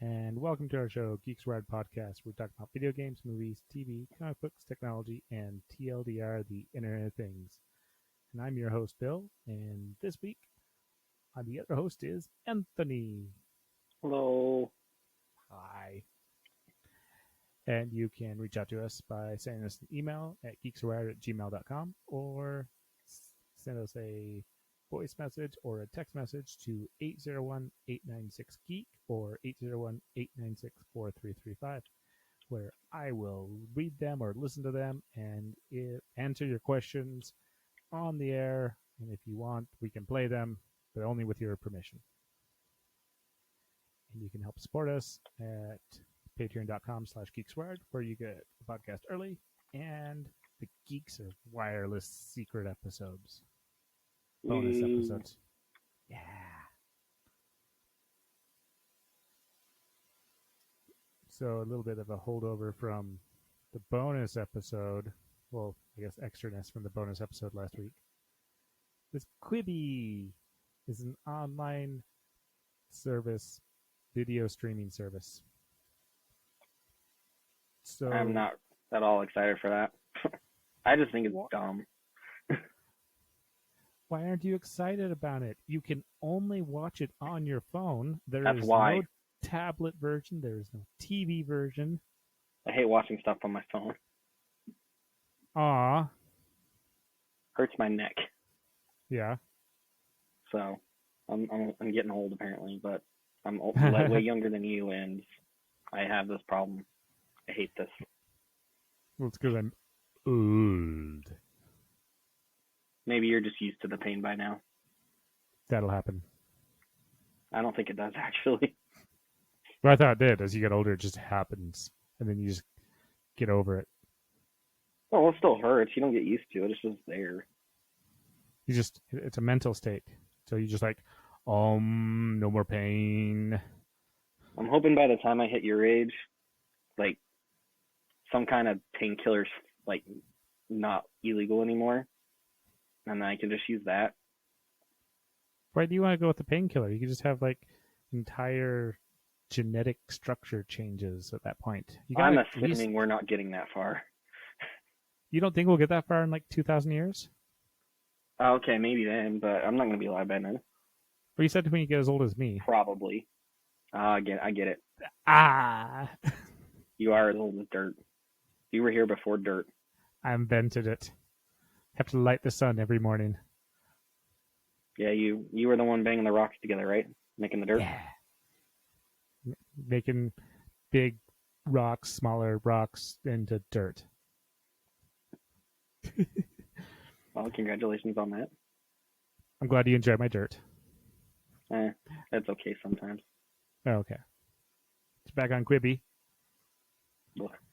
and welcome to our show, Geeks Ride Podcast. We're talking about video games, movies, TV, comic books, technology, and TLDR, the Internet of Things. And I'm your host, Bill, and this week, the other host is Anthony. Hello. Hi. And you can reach out to us by sending us an email at geeksride@gmail.com or send us a voice message or a text message to 801-896-GEEK or 801-896-4335, where I will read them or listen to them and answer your questions on the air. And if you want, we can play them, but only with your permission. And you can help support us at patreon.com/geekswired, where you get the podcast early and the Geeks are Wireless secret episodes. Bonus episodes. Yeah. So a little bit of a holdover from the bonus episode. Well, I guess extraness from the bonus episode last week. This Quibi is an online service, video streaming service. So I'm not at all excited for that. I just think it's dumb. Why aren't you excited about it? You can only watch it on your phone. That's is why. No tablet version. There is no TV version. I hate watching stuff on my phone. Aw. Hurts my neck. Yeah. So I'm getting old apparently, but I'm way younger than you, and I have this problem. I hate this. Well, it's because I'm old. Maybe you're just used to the pain by now. That'll happen. I don't think it does, actually. Well, I thought it did. As you get older, it just happens. And then you just get over it. Well, it still hurts. You don't get used to it. It's just there. It's a mental state. So you just like, no more pain. I'm hoping by the time I hit your age, like, some kind of painkiller's, like, not illegal anymore. And then I can just use that. Why do you want to go with the painkiller? You could just have like entire genetic structure changes at that point. I'm assuming we're not getting that far. You don't think we'll get that far in like 2,000 years? Okay, maybe then, but I'm not going to be alive by then. Well, you said when you get as old as me. Probably. I get it. You are as old as dirt. You were here before dirt. I invented it. Have to light the sun every morning. Yeah, you were the one banging the rocks together, right? Making the dirt? Yeah. Making big rocks, smaller rocks into dirt. Well, congratulations on that. I'm glad you enjoy my dirt. That's okay sometimes. Oh, okay. It's back on Quibi.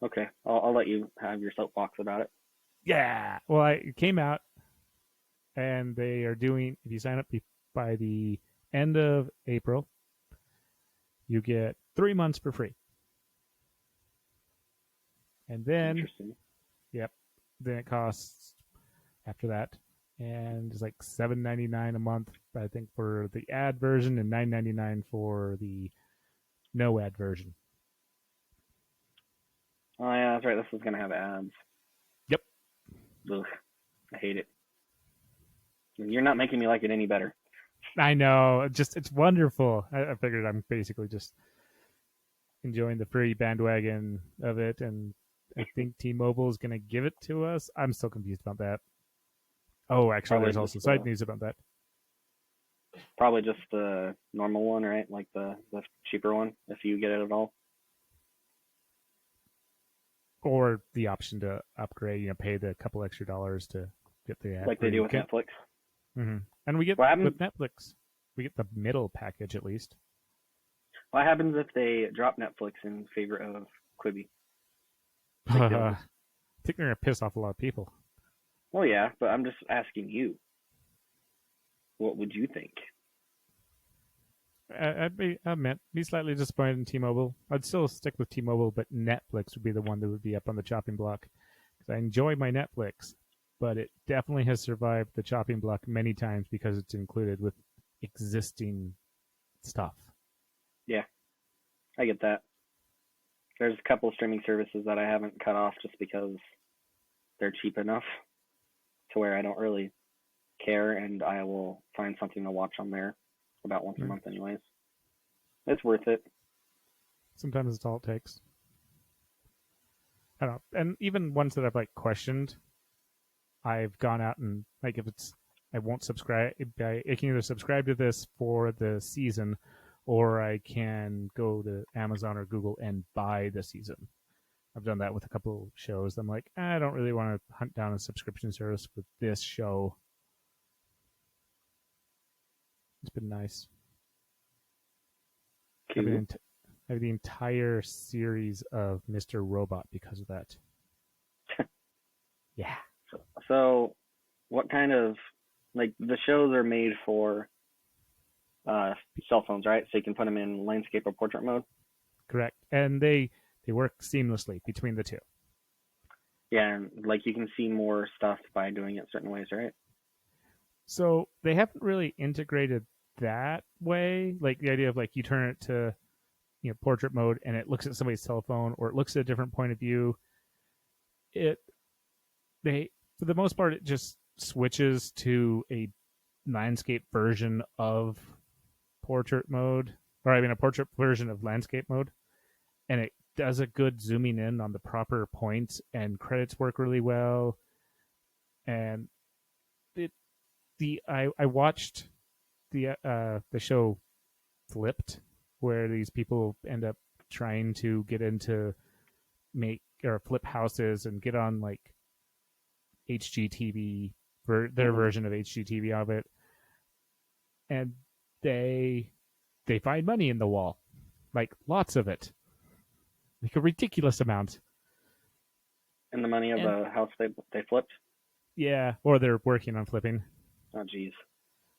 Okay, I'll let you have your soapbox about it. Yeah. Well, it came out, and they are doing, if you sign up by the end of April, you get 3 months for free. And then, then it costs after that, and it's like $7.99 a month, I think, for the ad version, and $9.99 for the no ad version. Oh yeah, that's right. This is gonna have ads. Yep. Ugh, I hate it. You're not making me like it any better. I know. It's wonderful. I figured I'm basically just enjoying the free bandwagon of it, and I think T-Mobile is going to give it to us. I'm still confused about that. Oh, actually, there's also side news about that. Probably just the normal one, right? Like the cheaper one, if you get it at all. Or the option to upgrade, pay the couple extra dollars to get the ad. Like they do with Netflix. Mm-hmm. And we get with Netflix, we get the middle package at least. What happens if they drop Netflix in favor of Quibi? I think they're going to piss off a lot of people. Well, yeah, but I'm just asking you. What would you think? I'd be slightly disappointed in T-Mobile. I'd still stick with T-Mobile, but Netflix would be the one that would be up on the chopping block. Because I enjoy my Netflix, but it definitely has survived the chopping block many times because it's included with existing stuff. Yeah. I get that. There's a couple of streaming services that I haven't cut off just because they're cheap enough to where I don't really care, and I will find something to watch on there about once a month anyways. It's worth it. Sometimes it's all it takes. I don't know. And even ones that I've like questioned, I've gone out and like if it's I won't subscribe. I can either subscribe to this for the season, or I can go to Amazon or Google and buy the season. I've done that with a couple of shows. I'm like, I don't really want to hunt down a subscription service for this show. It's been nice. Cool. I have the entire series of Mr. Robot because of that. Yeah. So, what kind of like the shows are made for cell phones, right? So you can put them in landscape or portrait mode. Correct. And they work seamlessly between the two. Yeah, and like you can see more stuff by doing it certain ways, right? So they haven't really integrated that way. Like the idea of like you turn it to portrait mode and it looks at somebody's cell phone or it looks at a different point of view. For the most part, it just switches to a landscape version of portrait mode, or I mean a portrait version of landscape mode, and it does a good zooming in on the proper points, and credits work really well. And I watched the show Flipped, where these people end up trying to get into make or flip houses and get on like HGTV, their version of HGTV of it, and they find money in the wall, like lots of it, like a ridiculous amount. And the money of the house they flipped. Yeah, or they're working on flipping. Oh, geez.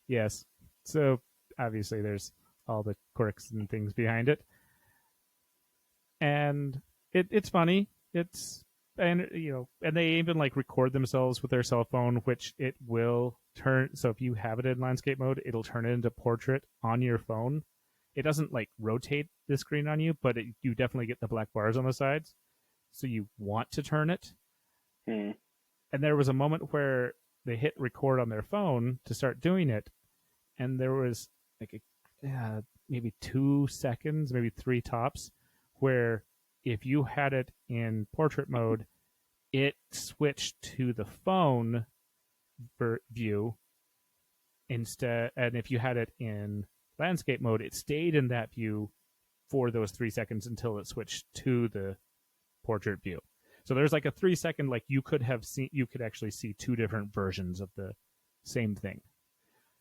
Yes. So obviously, there's all the quirks and things behind it, and it's funny. And they even like record themselves with their cell phone, which it will turn. So if you have it in landscape mode, it'll turn it into portrait on your phone. It doesn't like rotate the screen on you, but you definitely get the black bars on the sides. So you want to turn it. And there was a moment where they hit record on their phone to start doing it, and there was like maybe 2 seconds, maybe 3 tops, where if you had it in portrait mode, it switched to the phone view instead, and if you had it in landscape mode, it stayed in that view for those 3 seconds until it switched to the portrait view. So there's like a 3 second, like you could actually see 2 different versions of the same thing.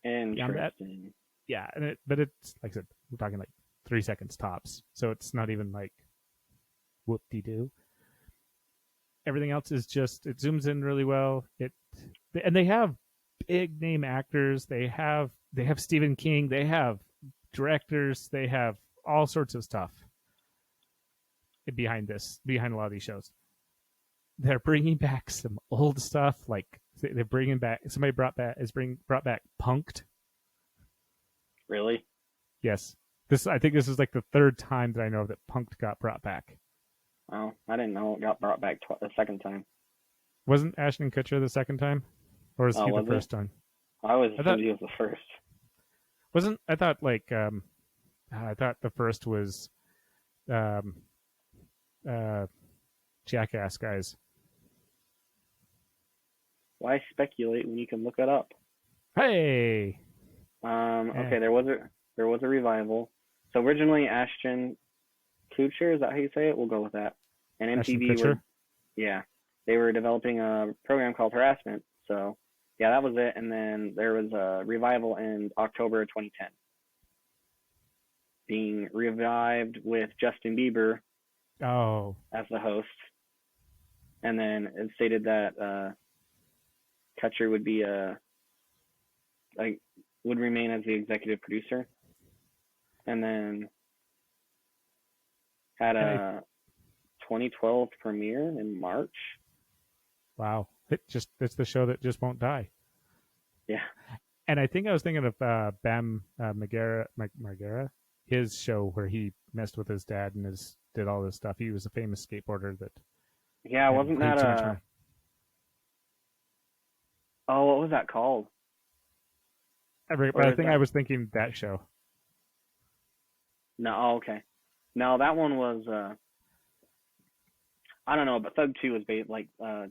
Interesting. Yeah, but it's like I said, we're talking like 3 seconds tops, so it's not even like whoop-de-doo. Everything else is just it zooms in really well. And they have big name actors. They have Stephen King. They have directors. They have all sorts of stuff behind a lot of these shows. They're bringing back some old stuff. Like they're bringing back brought back Punk'd. Really? Yes. I think this is like the 3rd time that I know that Punk'd got brought back. Oh, I didn't know it got brought back the second time. Wasn't Ashton Kutcher the second time, or was he the first time? I thought he was the first. Wasn't I thought like I thought the first was Jackass guys. Why speculate when you can look it up? Hey. Okay, there was a revival. So originally Ashton Kutcher, is that how you say it? We'll go with that. And MTV they were developing a program called Harassment. So yeah, that was it. And then there was a revival in October 2010, being revived with Justin Bieber as the host. And then it stated that Kutcher would be would remain as the executive producer, and then had a 2012 premiere in March. Wow, it's the show that just won't die. Yeah, and I think I was thinking of Bam Margera. his show where he messed with his dad and did all this stuff. He was a famous skateboarder that Yeah, wasn't that too much money. Oh, what was that called? But I think I was thinking that show. No, oh, okay. No, that one was I don't know, but Thug 2 was based like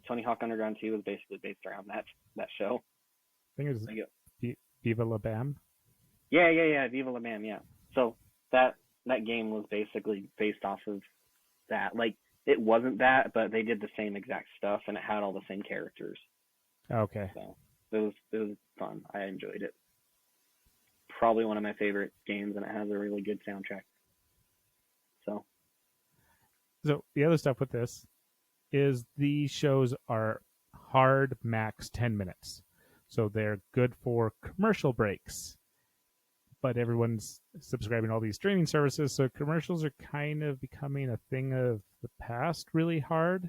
Tony Hawk Underground 2 was basically based around that show. I think it was Viva La Bam. Yeah, Viva La Bam, yeah. So that game was basically based off of that. Like it wasn't that, but they did the same exact stuff and it had all the same characters. Okay. So it was fun. I enjoyed it. Probably one of my favorite games, and it has a really good soundtrack. So the other stuff with this is these shows are hard max 10 minutes. So they're good for commercial breaks. But everyone's subscribing to all these streaming services, so commercials are kind of becoming a thing of the past really hard.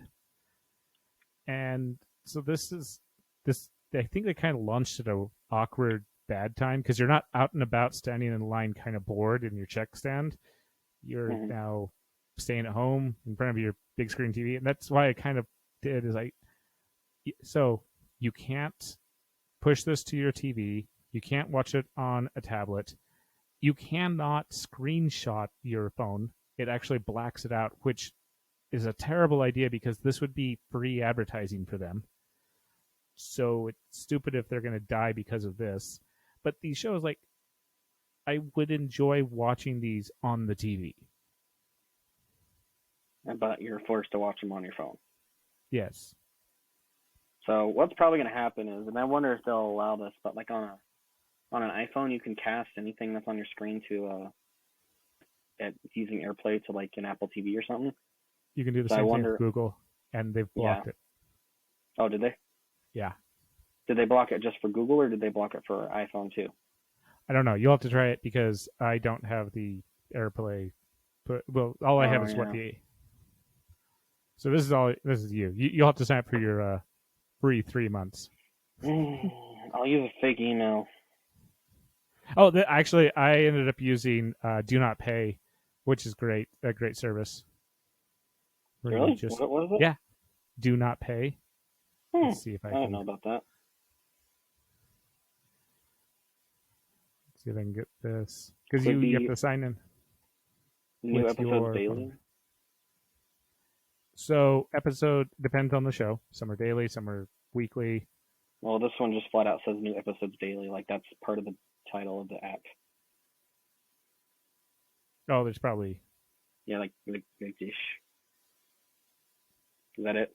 And so this I think they kind of launched at an awkward bad time because you're not out and about standing in line kind of bored in your check stand. You're now staying at home in front of your big screen TV. And that's why I kind of did is so you can't push this to your TV. You can't watch it on a tablet. You cannot screenshot your phone. It actually blacks it out, which is a terrible idea because this would be free advertising for them. So it's stupid if they're going to die because of this. But these shows, like, I would enjoy watching these on the TV. But you're forced to watch them on your phone. Yes. So what's probably going to happen is, and I wonder if they'll allow this, but like on an iPhone, you can cast anything that's on your screen to using AirPlay to like an Apple TV or something. You can do the same thing with Google, and they've blocked it. Oh, did they? Yeah. Did they block it just for Google, or did they block it for iPhone too? I don't know. You'll have to try it because I don't have the AirPlay. Well, all I have is what the. So this is you. You'll have to sign up for your free 3 months. I'll use a fake email. Oh, actually, I ended up using Do Not Pay, which is great. A great service. Really? What is it? Yeah. Do Not Pay. Let's see if I don't know about that. See if I can get this. Because you have to sign in. New episodes daily? So, episode depends on the show. Some are daily, some are weekly. Well, this one just flat out says new episodes daily. Like, that's part of the title of the app. Oh, there's probably... Yeah, like dish. Is that it?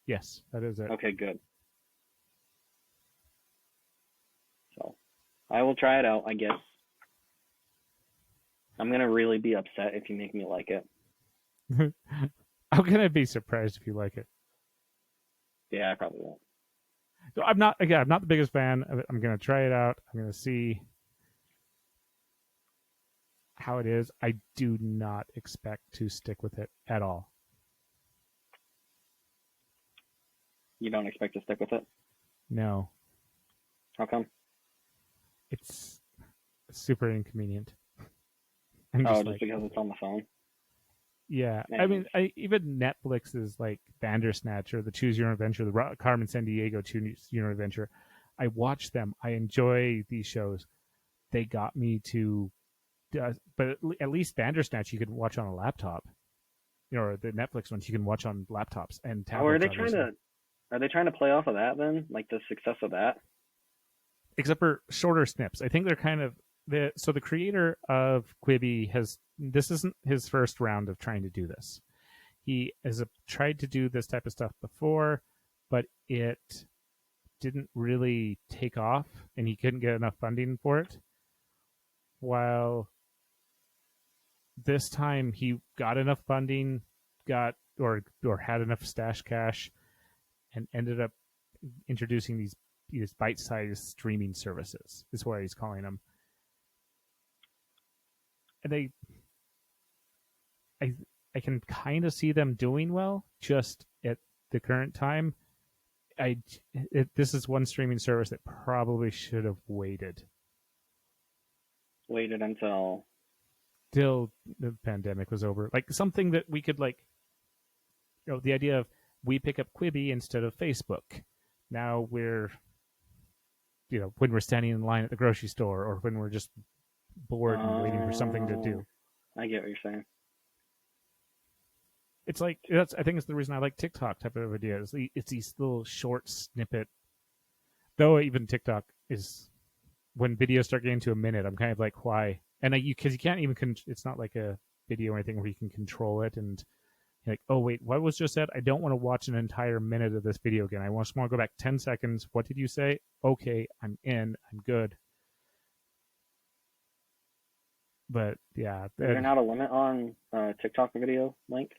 Yes, that is it. Okay, good. So, I will try it out, I guess. I'm going to really be upset if you make me like it. How can I be surprised if you like it? Yeah, I probably won't. So I'm not the biggest fan of it. I'm going to try it out. I'm going to see how it is. I do not expect to stick with it at all. You don't expect to stick with it? No. How come? It's super inconvenient. Just because it's on the phone? Yeah. I mean, even Netflix is like Bandersnatch or the Choose Your Own Adventure, the Carmen Sandiego Choose Your Own Adventure. I watch them. I enjoy these shows. They got me to... but at least Bandersnatch you can watch on a laptop. Or the Netflix ones you can watch on laptops and tablets. Are they trying to play off of that then? Like the success of that? Except for shorter snips. I think they're kind of... So the creator of Quibi this isn't his first round of trying to do this. He has tried to do this type of stuff before, but it didn't really take off, and he couldn't get enough funding for it. While this time he got enough funding, or had enough stash cash, and ended up introducing these bite-sized streaming services. Is what he's calling them. And I can kind of see them doing well, just at the current time. This is one streaming service that probably should have waited. Waited until till the pandemic was over. Like something that we could like, the idea of we pick up Quibi instead of Facebook. Now we're, when we're standing in line at the grocery store or when we're just bored and waiting for something to do. I get what you're saying. It's like I think it's the reason I like TikTok type of videos. It's these little short snippet. Though even TikTok is, when videos start getting to a minute, I'm kind of like, why? And because you can't even it's not like a video or anything where you can control it and you're like, oh wait, what was just said? I don't want to watch an entire minute of this video again. I just want to go back 10 seconds. What did you say? Okay, I'm in. I'm good. But yeah, is there not a limit on TikTok video length?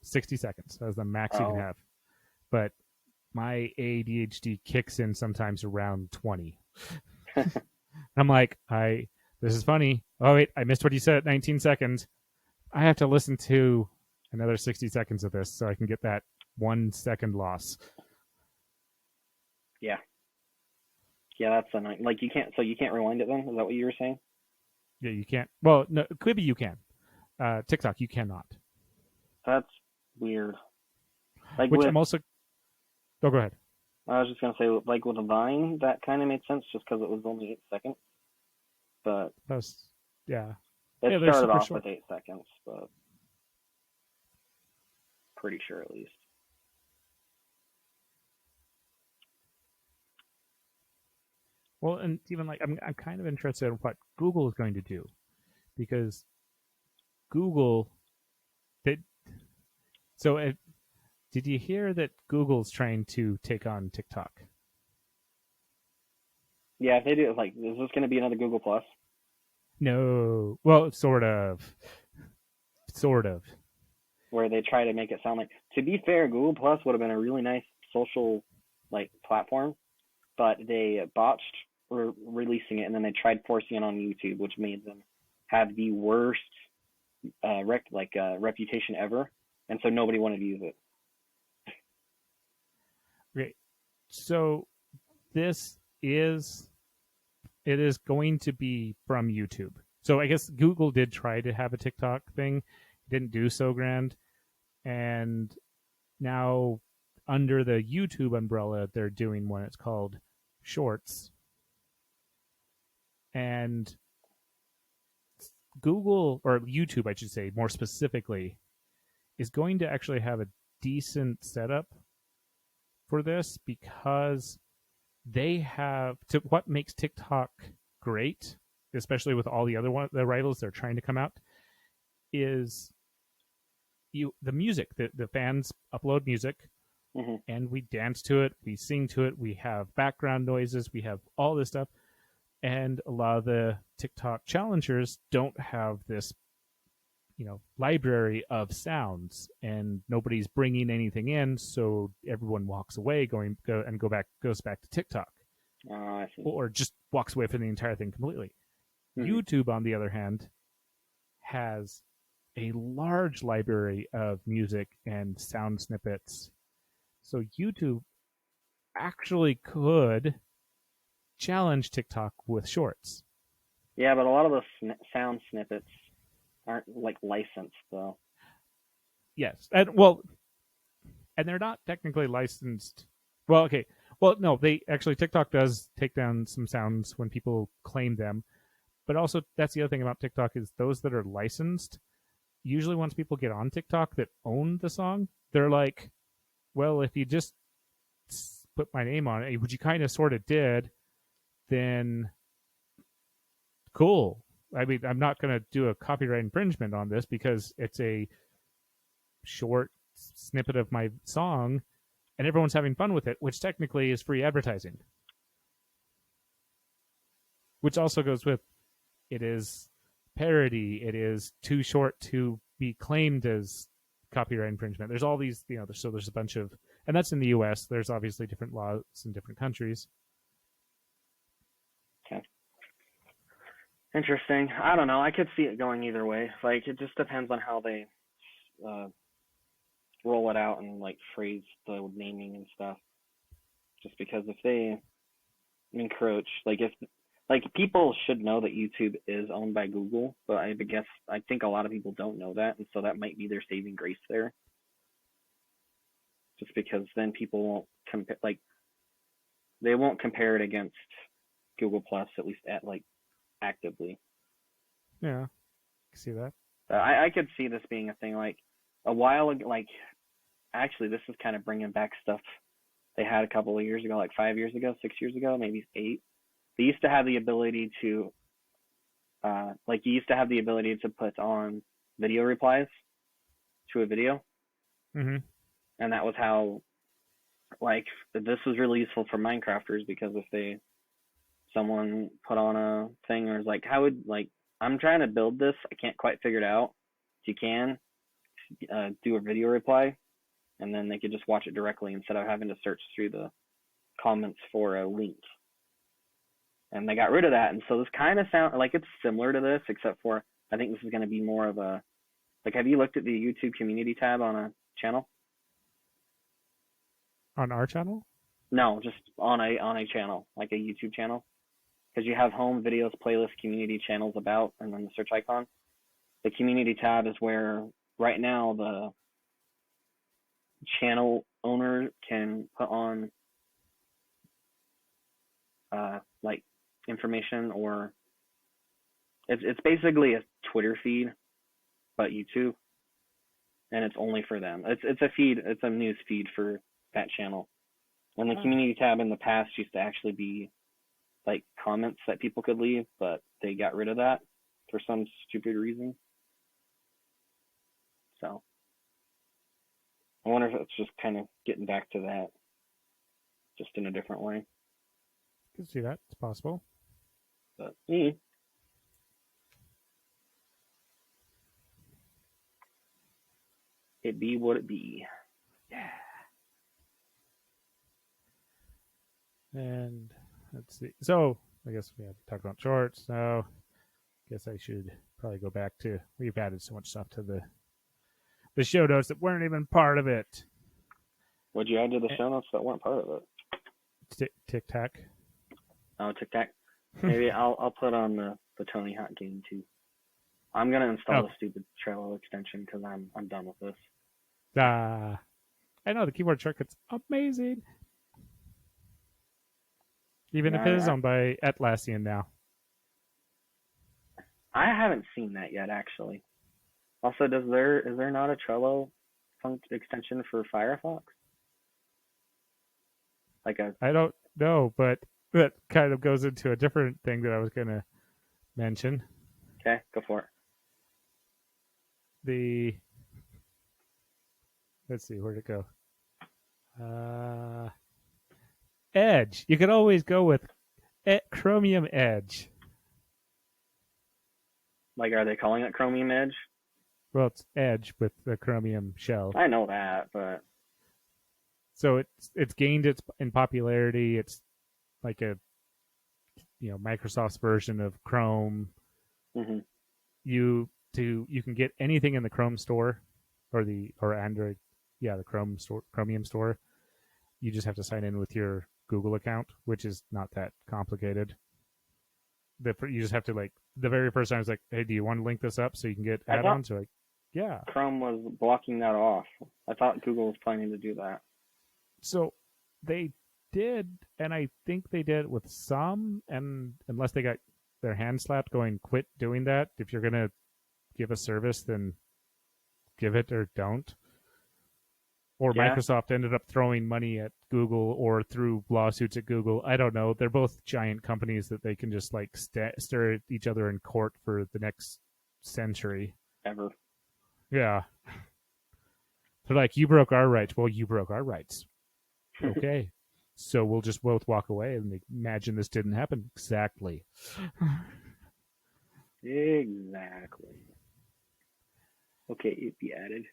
60 seconds. That's the max you can have. But my ADHD kicks in sometimes around 20. I'm like, this is funny. Oh wait, I missed what you said at 19 seconds. I have to listen to another 60 seconds of this so I can get that 1 second loss. Yeah. Yeah, that's annoying. Like you can't rewind it then? Is that what you were saying? Yeah, you can't. Well, no, Quibi you can. TikTok you cannot. That's weird. Like I'm also. Oh, go ahead. I was just gonna say, like with a Vine, that kind of made sense just because it was only 8 seconds. But yeah. It started off with 8 seconds, but pretty sure at least. Well, and even like I'm kind of interested in what Google is going to do, because Google did. So, did you hear that Google's trying to take on TikTok? Yeah, if they do, like, is this going to be another Google Plus? No. Well, sort of. Sort of. Where they try to make it sound like. To be fair, Google Plus would have been a really nice social, like, platform, but they botched releasing it, and then they tried forcing it on YouTube, which made them have the worst reputation ever, and so nobody wanted to use it. Great. So it is going to be from YouTube. So I guess Google did try to have a TikTok thing, it didn't do so grand, and now under the YouTube umbrella, they're doing one. It's called Shorts. And Google, or YouTube, I should say, more specifically, is going to actually have a decent setup for this, because they have what makes TikTok great, especially with all the the rivals they're trying to come out, is the music. The fans upload music, mm-hmm. and we dance to it, we sing to it, we have background noises, we have all this stuff. And a lot of the TikTok challengers don't have this, library of sounds, and nobody's bringing anything in, so everyone walks away, goes back to TikTok, I see. or just walks away from the entire thing completely. Mm-hmm. YouTube, on the other hand, has a large library of music and sound snippets, so YouTube actually could challenge TikTok with Shorts. Yeah, but a lot of the sound snippets aren't like licensed though. Yes, and they're not technically licensed. Well, okay. Well, no, TikTok does take down some sounds when people claim them, but also that's the other thing about TikTok is those that are licensed. Usually, once people get on TikTok that own the song, they're like, "Well, if you just put my name on it, which you kind of sort of did, then cool. I mean, I'm not going to do a copyright infringement on this because it's a short snippet of my song and everyone's having fun with it, which technically is free advertising." Which also goes with, it is parody, it is too short to be claimed as copyright infringement. There's all these, so there's a bunch of, and that's in the US. There's obviously different laws in different countries. Okay. Interesting. I don't know. I could see it going either way. Like, it just depends on how they roll it out and like phrase the naming and stuff. Just because if they encroach, like if like people should know that YouTube is owned by Google, but I think a lot of people don't know that, and so that might be their saving grace there. Just because then people won't compare, like they won't compare it against Google Plus, at least at like actively. Yeah, I see that. I could see this being a thing like a while ago. Like actually, this is kind of bringing back stuff they had a couple of years ago, like 5 years ago, 6 years ago, maybe 8. They used to have the ability to, like you used to have the ability to put on video replies to a video, Mm-hmm. and that was how, like, this was really useful for Minecrafters because if someone put on a thing or was like, how would, like, I'm trying to build this, I can't quite figure it out. If you can, do a video reply, and then they could just watch it directly instead of having to search through the comments for a link. And they got rid of that, and so this kind of sound like it's similar to this, except for I think this is going to be more of a, like, have you looked at the YouTube community tab on a channel? On our channel? No, just on a channel, like a YouTube channel, because you have home, videos, playlist, community, channels, about, and then the search icon. The community tab is where right now the channel owner can put on like information, or it's basically a Twitter feed, but YouTube, and it's only for them. It's a feed, it's a news feed for that channel. And the community tab in the past used to actually be like comments that people could leave, but they got rid of that for some stupid reason. So I wonder if it's just kind of getting back to that, just in a different way. I can see that. It's possible. But it be what it be. Yeah. And let's see. So I guess we have to talk about shorts. So I guess I should probably go back to, we've added so much stuff to the show notes that weren't even part of it. What'd you add to the show notes that weren't part of it? TikTok. Oh, TikTok. Maybe I'll put on the Tony Hawk game too. I'm gonna install the stupid Trello extension because I'm done with this. I know the keyboard shortcut's amazing. Even if it is owned by Atlassian now. I haven't seen that yet, actually. Also, is there not a Trello extension for Firefox? I don't know, but that kind of goes into a different thing that I was going to mention. Okay, go for it. Let's see, where'd it go? Edge. You can always go with Chromium Edge. Like, are they calling it Chromium Edge? Well, it's Edge with the Chromium shell. I know that, but so it's gained in popularity. It's like a Microsoft's version of Chrome. Mm-hmm. You can get anything in the Chrome store or Android, the Chromium store. You just have to sign in with your Google account, which is not that complicated. You just have to, like, the very first time it's like, hey, do you want to link this up so you can get add-ons? So like, yeah. Chrome was blocking that off. I thought Google was planning to do that. So they did, and I think they did with some, and unless they got their hand slapped going, quit doing that. If you're going to give a service, then give it or don't. Or Microsoft ended up throwing money at Google or through lawsuits at Google. I don't know. They're both giant companies that they can just like stare at each other in court for the next century. Ever. Yeah. They're like, you broke our rights. Well, you broke our rights. Okay. So we'll just both walk away and imagine this didn't happen. Exactly. Exactly. Okay, it'd be added.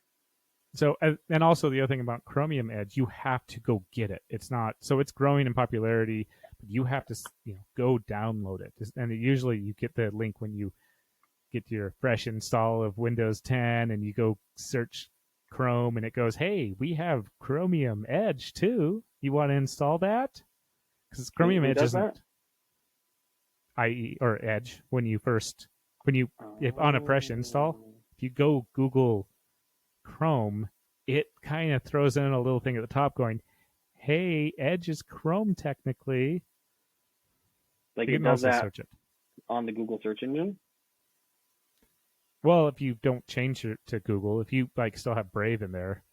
So, and also the other thing about Chromium Edge, you have to go get it. It's not, so it's growing in popularity, but you have to, go download it. And usually you get the link when you get your fresh install of Windows 10 and you go search Chrome and it goes, hey, we have Chromium Edge too. You want to install that? Because Chromium Edge isn't. IE or Edge if on a fresh install, if you go Google Chrome, it kind of throws in a little thing at the top going, "Hey, Edge is Chrome technically." Like you it can does also that search it. on the Google search engine? Well, if you don't change it to Google, if you like still have Brave in there,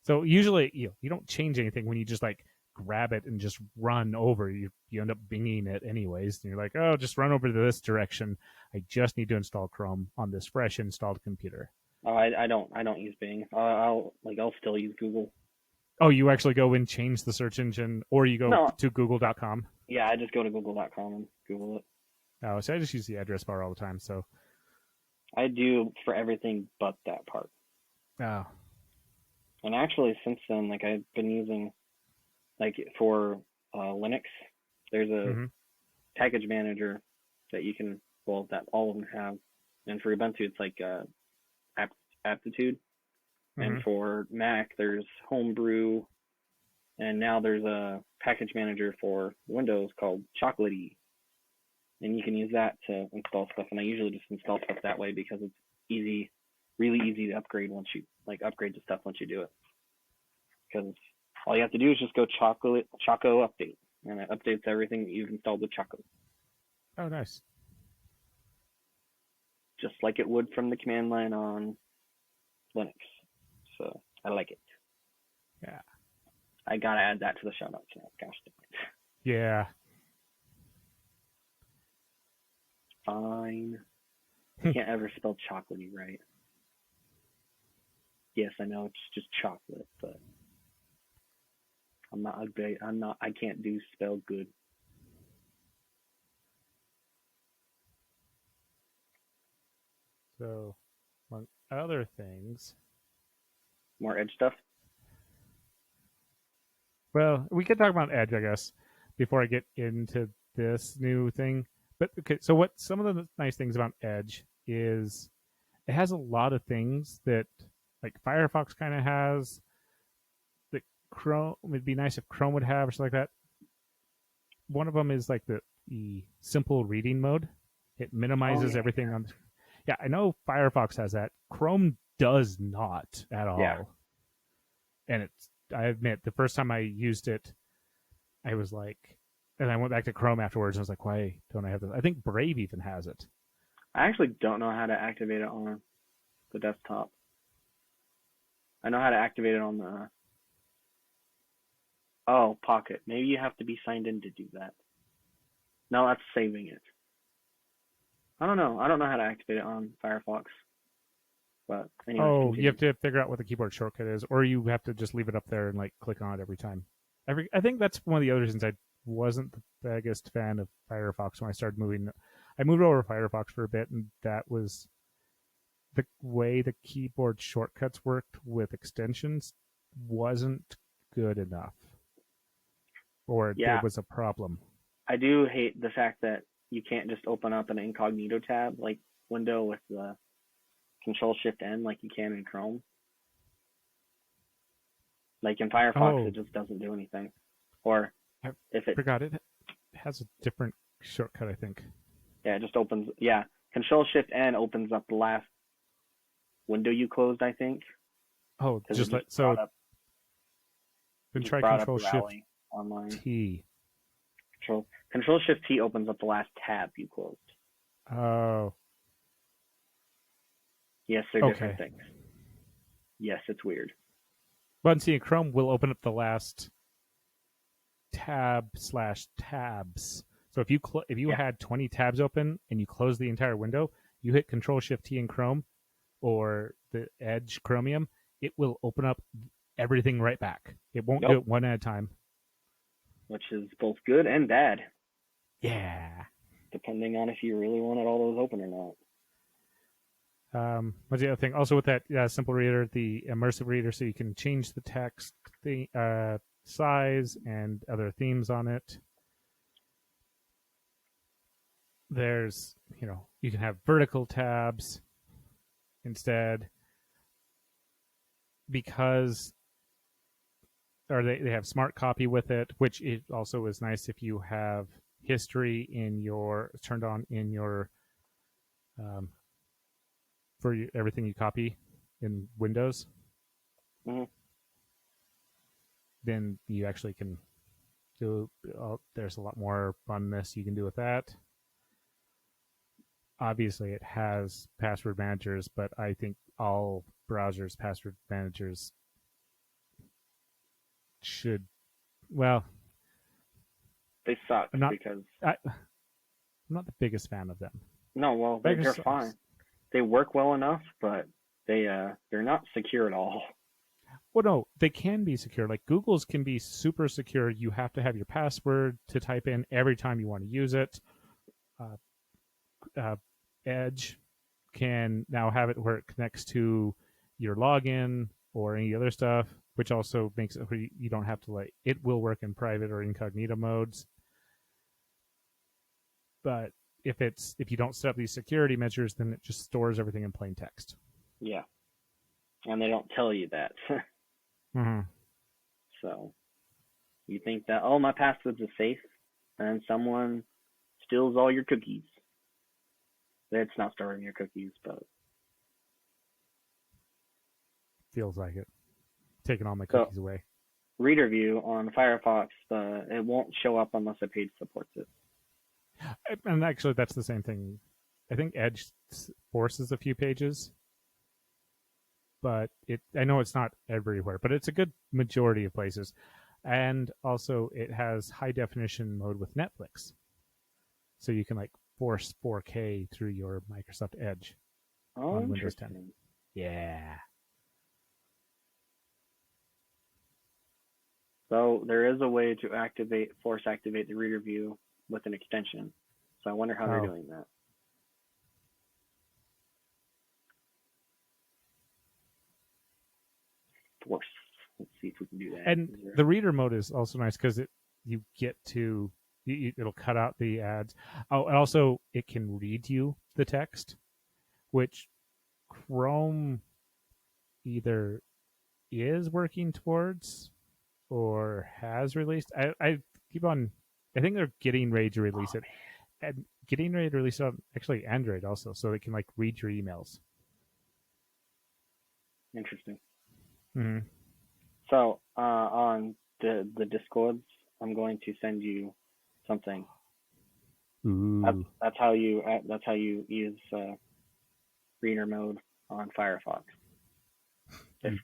so usually you don't change anything when you just like grab it and just run over. You end up binging it anyways, and you're like, oh, just run over to this direction. I just need to install Chrome on this fresh installed computer. Oh, I don't use Bing. I'll still use Google. Oh, you actually go and change the search engine, or you go to google.com? Yeah, I just go to google.com and Google it. Oh, so I just use the address bar all the time. So I do for everything but that part. Oh. And actually, since then, like I've been using, like for Linux, there's a package manager that you can, that all of them have. And for Ubuntu, it's like Aptitude. And for Mac, there's Homebrew. And now there's a package manager for Windows called Chocolatey. And you can use that to install stuff. And I usually just install stuff that way because it's easy, really easy to upgrade upgrade to stuff once you do it. Because all you have to do is just go Choco update, and it updates everything that you've installed with Choco. Oh, nice. Just like it would from the command line on Linux. So I like it. Yeah. I gotta add that to the show notes now. Gosh damn it. Yeah. Fine. I can't ever spell chocolatey right. Yes, I know it's just chocolate, but I can't do spell good. So, among other things, more Edge stuff. Well, we could talk about Edge, I guess, before I get into this new thing. But okay, so what some of the nice things about Edge is it has a lot of things that like Firefox kind of has that Chrome would be nice if Chrome would have or something like that. One of them is like the simple reading mode. It minimizes everything on. Yeah, I know Firefox has that. Chrome does not at all. Yeah. And I admit, the first time I used it, I was like, and I went back to Chrome afterwards and I was like, why don't I have this? I think Brave even has it. I actually don't know how to activate it on the desktop. I know how to activate it on the Pocket. Maybe you have to be signed in to do that. No, that's saving it. I don't know. I don't know how to activate it on Firefox. But anyway, you have to figure out what the keyboard shortcut is, or you have to just leave it up there and like click on it every time. I think that's one of the other reasons I wasn't the biggest fan of Firefox when I started moving. I moved over to Firefox for a bit, and that was the way the keyboard shortcuts worked with extensions wasn't good enough, or there was a problem. I do hate the fact that you can't just open up an incognito tab like window with the Control-Shift-N like you can in Chrome. Like in Firefox, it just doesn't do anything. Or if it forgot it has a different shortcut, I think. Yeah, it just opens. Yeah, Control-Shift-N opens up the last window you closed, I think. Oh, just like so. Then try Control-Shift-T. Control-Shift-T opens up the last tab you closed. Oh. Yes, they're different things. Yes, it's weird. But see, Chrome will open up the last tab/tabs. So if you had 20 tabs open and you close the entire window, you hit Control-Shift-T in Chrome or the Edge Chromium, it will open up everything right back. It won't do it one at a time. Which is both good and bad. Yeah. Depending on if you really wanted all those open or not. What's the other thing? Also with that simple reader, the immersive reader, so you can change the text, size, and other themes on it. There's, you can have vertical tabs instead because, or they have smart copy with it, which it also is nice if you have history turned on in your for everything you copy in Windows, then you actually can do. There's a lot more funness you can do with that. Obviously, it has password managers, but I think all browsers' password managers should. Well, they suck because I'm not the biggest fan of them. No, well, they're fine. They work well enough, but they're not secure at all. Well, no, they can be secure. Like Google's can be super secure. You have to have your password to type in every time you want to use it. Edge can now have it where it connects to your login or any other stuff, which also makes it where you don't have to it will work in private or incognito modes. But if you don't set up these security measures, then it just stores everything in plain text. Yeah, and they don't tell you that. Mm-hmm. So you think that my passwords are safe, and someone steals all your cookies. It's not storing your cookies, but feels like it. Taking all my cookies away. Reader view on Firefox, it won't show up unless a page supports it. And actually, that's the same thing. I think Edge forces a few pages, but I know it's not everywhere, but it's a good majority of places. And also, it has high definition mode with Netflix, so you can force 4K through your Microsoft Edge on Windows 10. Yeah. So there is a way to force activate the reader view with an extension. So I wonder how they're doing that. Force. Let's see if we can do that. And the reader mode is also nice because you get to it'll cut out the ads. Oh, and also it can read you the text, which Chrome either is working towards or has released. I keep on. I think they're getting ready to release it, and getting ready to release it on actually Android also, so they can read your emails. Interesting. Mm-hmm. So on the Discords, I'm going to send you something. Ooh. That's how you use reader mode on Firefox.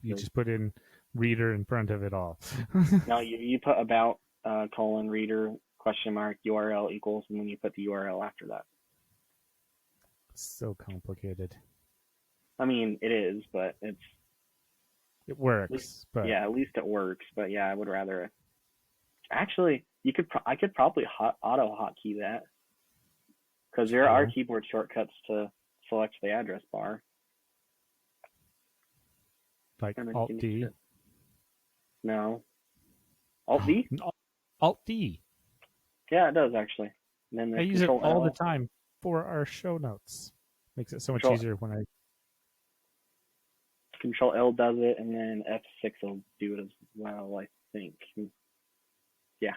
You just put in reader in front of it all. No, you put about :reader $URL equals, and then you put the URL after that. So complicated. I mean, it is, but it works. But yeah, at least it works. But yeah, I would rather. Actually, I could probably auto hotkey that, because there are keyboard shortcuts to select the address bar. Like Alt D. No. Alt V? Alt D. Yeah, it does actually. And then I use it all the time for our show notes. Makes it so much easier when I. Control L does it, and then F6 will do it as well, I think. Yeah.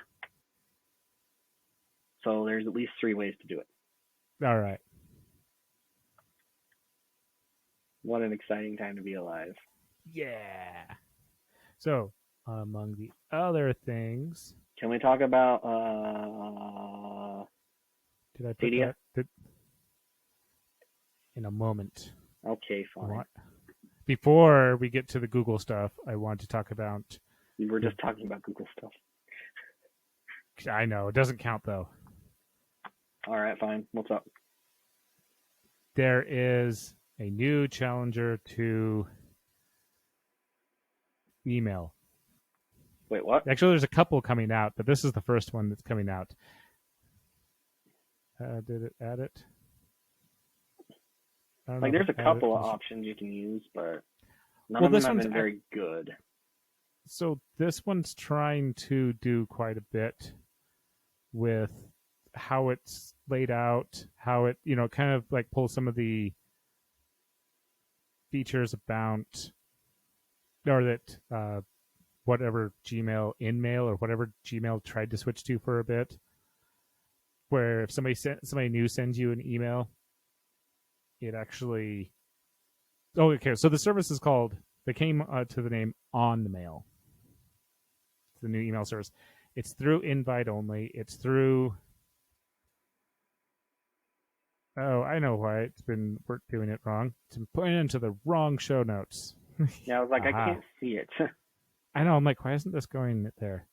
So there's at least 3 ways to do it. All right. What an exciting time to be alive. Yeah. So, among the other things... Can we talk about... did I put Stadia? that? In a moment. Okay, fine. Before we get to the Google stuff, I want to talk about... We were just talking about Google stuff. I know. It doesn't count, though. All right, fine. What's up? There is a new challenger to email. Wait, what? Actually, there's a couple coming out, but this is the first one that's coming out. Did it add it? There's a couple of options you can use, but none of them have been very good. So this one's trying to do quite a bit with how it's laid out, how it, kind of pulls some of the features about, or that whatever Gmail InMail or whatever Gmail tried to switch to for a bit. where if somebody new sends you an email, it actually. Oh, okay. So the service is called. They came to the name OnMail. It's the new email service. It's through invite only. It's through. Oh, I know why we're doing it wrong. It's been put into the wrong show notes. Yeah, I was like, I can't see it. I know. I'm like, why isn't this going there?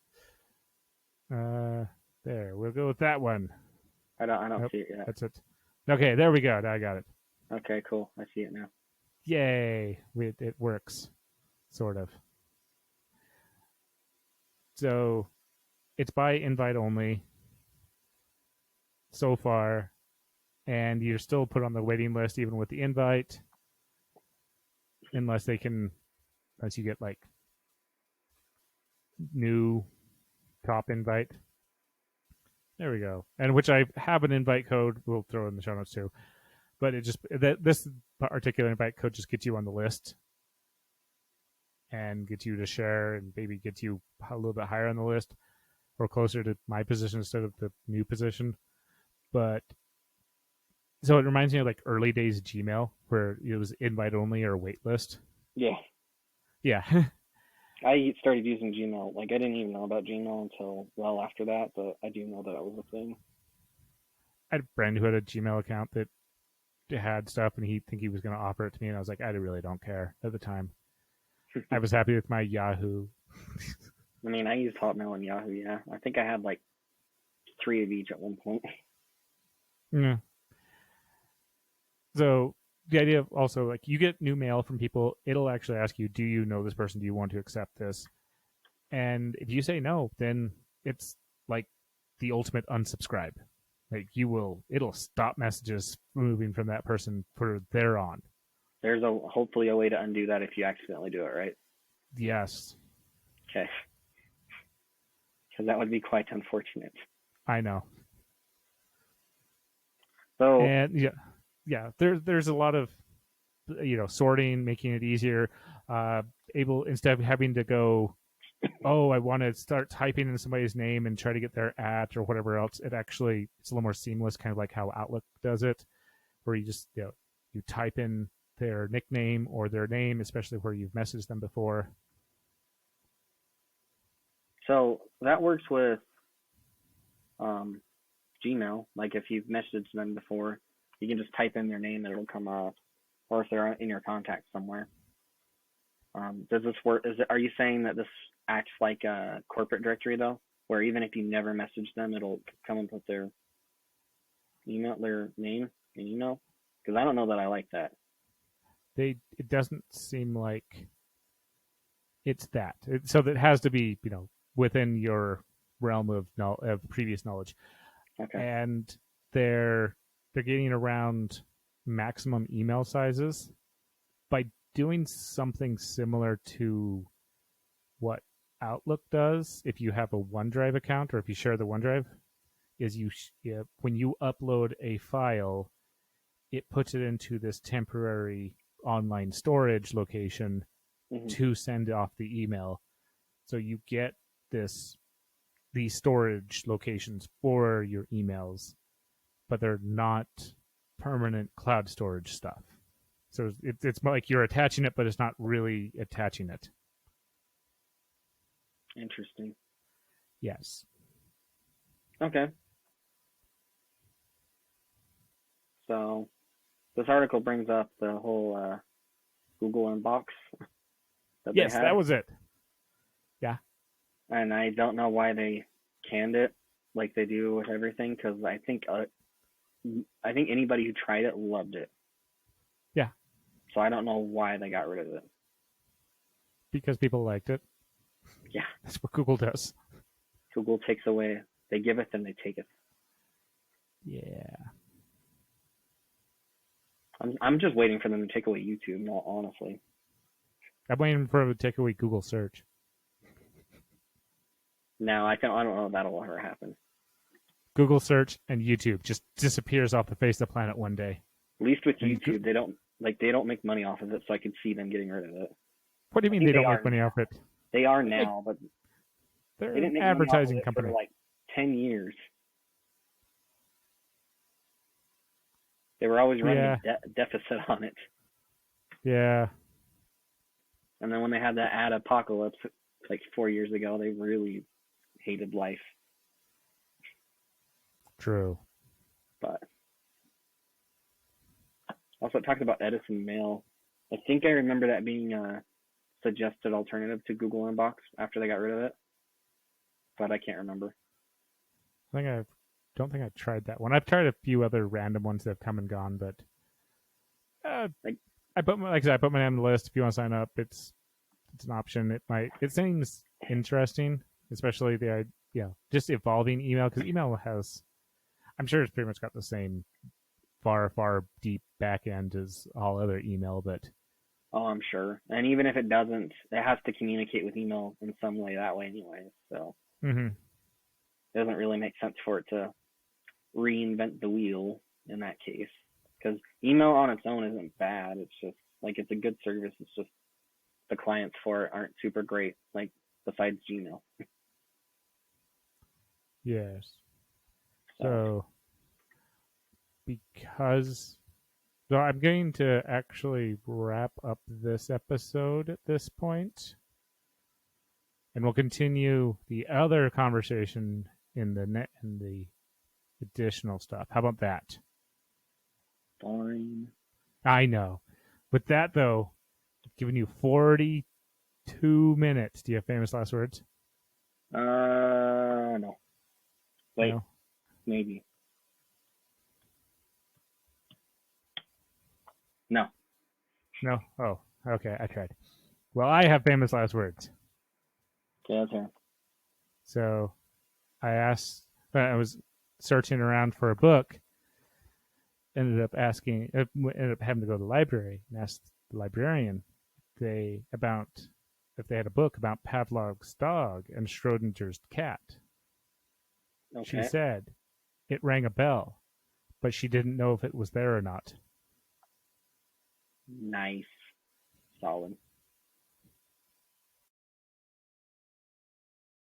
There. We'll go with that one. I don't see it yet. That's it. Okay, there we go. I got it. Okay, cool. I see it now. Yay! It works, sort of. So it's by invite only so far, and you're still put on the waiting list even with the invite, unless you get like new top invite. There we go. And which I have an invite code. We'll throw in the show notes too. But this particular invite code just gets you on the list and gets you to share and maybe gets you a little bit higher on the list or closer to my position instead of the new position. But so it reminds me of like early days Gmail where it was invite only or wait list. Yeah. Yeah. I started using Gmail. Like, I didn't even know about Gmail until well after that, but I do know that it was a thing. I had a friend who had a Gmail account that had stuff, and he was going to offer it to me, and I was like, I really don't care at the time. I was happy with my Yahoo. I mean, I used Hotmail and Yahoo, yeah. I think I had like 3 of each at one point. Yeah. So the idea of also, like, you get new mail from people, it'll actually ask you, do you know this person? Do you want to accept this? And if you say no, then it's like the ultimate unsubscribe. Like, it'll stop messages moving from that person for they're on. There's hopefully a way to undo that if you accidentally do it, right? Yes. Okay. Because that would be quite unfortunate. I know. So, and yeah. There's a lot of sorting, making it easier. Instead of having to go, oh, I want to start typing in somebody's name and try to get their at or whatever else. It's a little more seamless, kind of like how Outlook does it, where you just you type in their nickname or their name, especially where you've messaged them before. So that works with Gmail. Like, if you've messaged them before, you can just type in their name and it'll come up, or if they're in your contacts somewhere. Does this work? Are you saying that this acts like a corporate directory though, where even if you never message them, it'll come up with their email, their name and email? Because I don't know that I like that. It doesn't seem like it's that. So that has to be within your realm of previous knowledge. Okay. And they're getting around maximum email sizes by doing something similar to what Outlook does if you have a OneDrive account or if you share the OneDrive, is when you upload a file, it puts it into this temporary online storage location to send off the email. So you get these storage locations for your emails, but they're not permanent cloud storage stuff. So it's like you're attaching it, but it's not really attaching it. Interesting. Yes. Okay. So this article brings up the whole Google inbox. Yes, that was it. Yeah. And I don't know why they canned it like they do with everything, because I think anybody who tried it loved it. Yeah. So I don't know why they got rid of it. Because people liked it. Yeah. That's what Google does. Google takes away. They give it, then they take it. Yeah. I'm just waiting for them to take away YouTube, honestly. I'm waiting for them to take away Google search. No, I don't know if that'll ever happen. Google search and YouTube just disappears off the face of the planet one day. At least with YouTube, they don't make money off of it, so I could see them getting rid of it. What do you mean they don't make money off it? They are now, but they're an advertising company for like 10 years. They were always running a deficit on it. Yeah. And then when they had that ad apocalypse like 4 years ago, they really hated life. True. But also, it talked about Edison Mail. I think I remember that being a suggested alternative to Google Inbox after they got rid of it, but I can't remember. Don't think I tried that one. I've tried a few other random ones that have come and gone, but I put my name on the list. If you want to sign up, it's an option. It seems interesting, especially the just evolving email, because email has, I'm sure it's pretty much got the same far deep back end as all other email, but I'm sure. And even if it doesn't, it has to communicate with email in some way that way anyway. So it doesn't really make sense for it to reinvent the wheel in that case. Because email on its own isn't bad. It's just like it's a good service. It's just the clients for it aren't super great, like besides Gmail. Yes. So I'm going to actually wrap up this episode at this point, and we'll continue the other conversation in the additional stuff. How about that? Fine. I know. With that, though, I've given you 42 minutes. Do you have famous last words? No. Wait. No? Maybe. No. No? Oh, okay. I tried. Well, I have famous last words. Okay, that's fair. So I was searching around for a book, ended up having to go to the library and ask the librarian if they had a book about Pavlov's dog and Schrodinger's cat. Okay. She said it rang a bell, but she didn't know if it was there or not. Nice. Solid.